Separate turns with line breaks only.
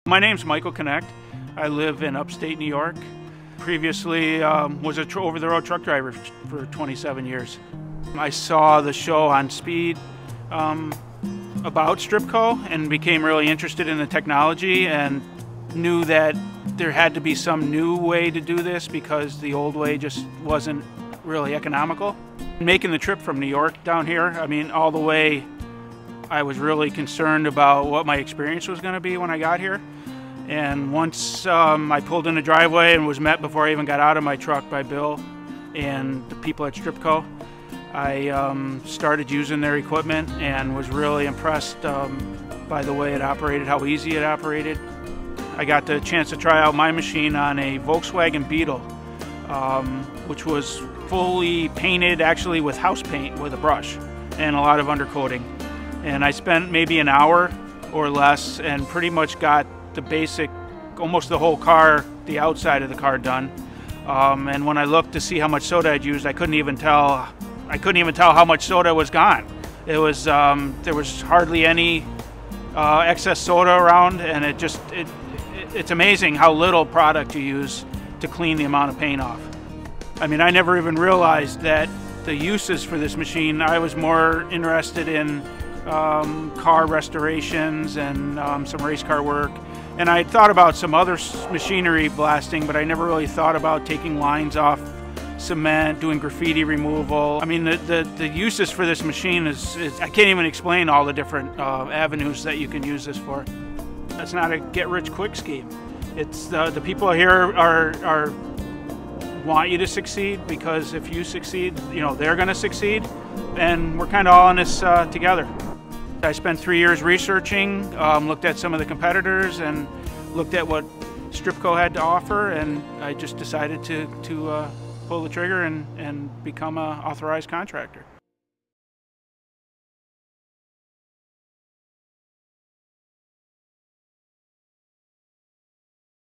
My name's Michael Connect. I live in upstate New York. Previously was a over-the-road truck driver for 27 years. I saw the show on Speed about Stripco and became really interested in the technology and knew that there had to be some new way to do this because the old way just wasn't really economical. Making the trip from New York down here, I mean, all the way, I was really concerned about what my experience was going to be when I got here. And once I pulled in the driveway and was met before I even got out of my truck by Bill and the people at Stripco, I started using their equipment and was really impressed by the way it operated, how easy it operated. I got the chance to try out my machine on a Volkswagen Beetle, which was fully painted actually with house paint with a brush and a lot of undercoating. And I spent maybe an hour or less and pretty much got the basic, almost the whole car, the outside of the car done. And when I looked to see how much soda I'd used, I couldn't even tell how much soda was gone. It was there was hardly any excess soda around, and it's amazing how little product you use to clean the amount of paint off. I mean, I never even realized that the uses for this machine. I was more interested in car restorations and some race car work. And I had thought about some other machinery blasting, but I never really thought about taking lines off cement, doing graffiti removal. I mean, the uses for this machine is I can't even explain all the different avenues that you can use this for. It's not a get-rich-quick scheme. It's the people here want you to succeed, because if you succeed, you know, they're going to succeed, and we're kind of all in this together. I spent 3 years researching, looked at some of the competitors and looked at what Stripco had to offer, and I just decided to pull the trigger and become an authorized contractor.